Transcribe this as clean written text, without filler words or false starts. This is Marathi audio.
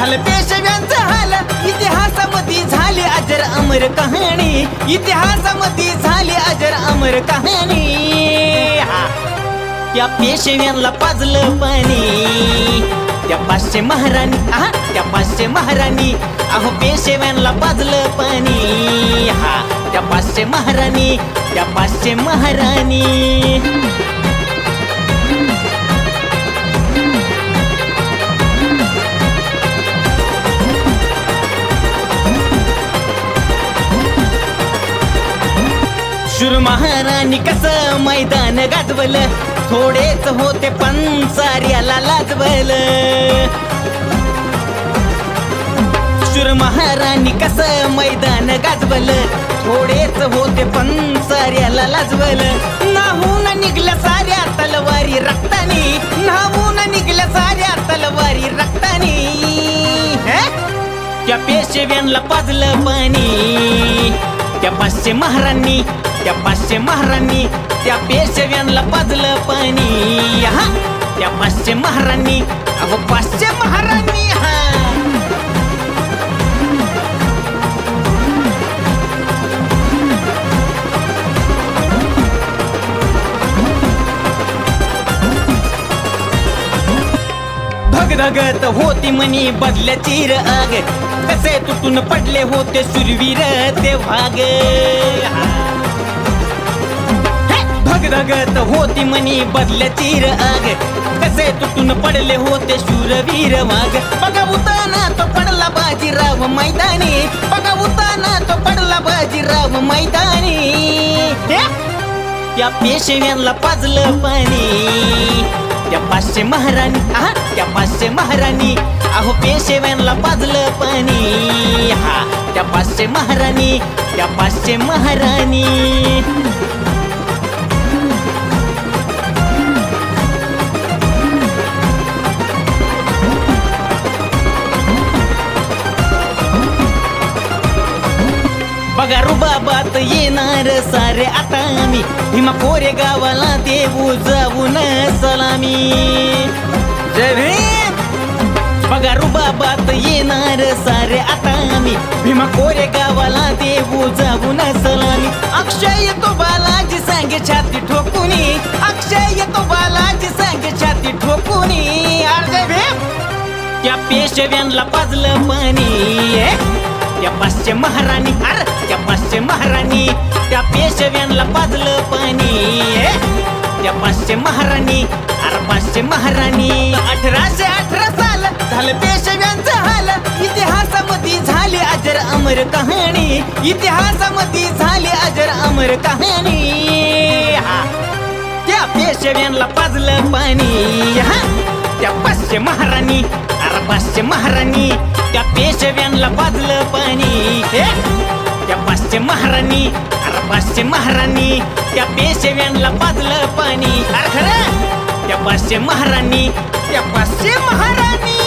झालं पेशव्यांचं हाल, इतिहासामध्ये झाली अजर अमर कहाणी, इतिहासामध्ये झाली अजर अमर कहाणी। त्या पेशव्यांना पाजलं पाणी, त्या 500 महाराणी, त्या 500 महाराणी, अहो पेशव्यांना पाजलं पाणी, त्या 500 महाराणी, त्या 500 महाराणी। शूर महाराणी कसं मैदान गाजवलं, थोडेच होते पण साऱ्याला लाजवलं। शूर महाराणी कसं मैदान गाजवलं, थोडेच होते पण साऱ्याला लाजवलं। नाहून निघल्या साऱ्या तलवारी रक्तानी, नाहून निघल्या साऱ्या तलवारी रक्तानी। त्या पेशव्यांना पाजलं पाणी, त्या 500 महाराणी, त्या 500 महाराणी, त्या पेशव्यांना पाजलं पाणी, त्या 500 महाराणी, अहो 500 महाराणी। धगधगत होती मनी बदल्याची आग, कसे तुटून पडले होते शूरवीर ते भाग। धगधगत होती मनी बदल्याची आग, कसे तुटून पडले होते शूरवीर वाघ। बघा उताना तो पडला बाजीराव मैदानी, बघा उताना तो पडला बाजीराव मैदानी। त्या पेशव्यांना पाजलं पाणी, त्या 500 महाराणी, त्या 500 महाराणी, अहो पेशव्यांना पाजलं पाणी, त्या 500 महाराणी, त्या 500 महाराणी। बघा रुबाबात येणार सारे आता आम्ही, भीमा कोरे गावाला देऊ जाऊन सलामी। जय भीम। बघा रुबाबात येणार सारे आता आम्ही, भीमा कोरे गावाला देऊ जाऊन सलामी। अक्षय येतो बालाजी सांगे छाती ठोकुनी, अक्षय येतो बालाजी सांगे छाती ठोकुनी। जय भीम। त्या पेशव्यांना पाजलं पाणी, त्या 500 महाराणी, त्या 500 महाराणी, त्या पेशव्यांना पाजलं पाणी, त्या 500 महाराणी, 500 महाराणी। 1818 साल झालं पेशव्यांचं हाल, इतिहासामध्ये झाली अजर अमर कहाणी, इतिहासामध्ये झाली अजर अमर कहाणी। त्या पेशव्यांना पाजलं पाणी, त्या 500 महाराणी, 500 महाराणी, त्या पेशव्यांना पाजलं पाणी, त्या 500 महाराणी, 500 महाराणी, त्या पेशव्यांना पाजलं पाणी। खरं त्या 500 महाराणी, त्या 500 महाराणी।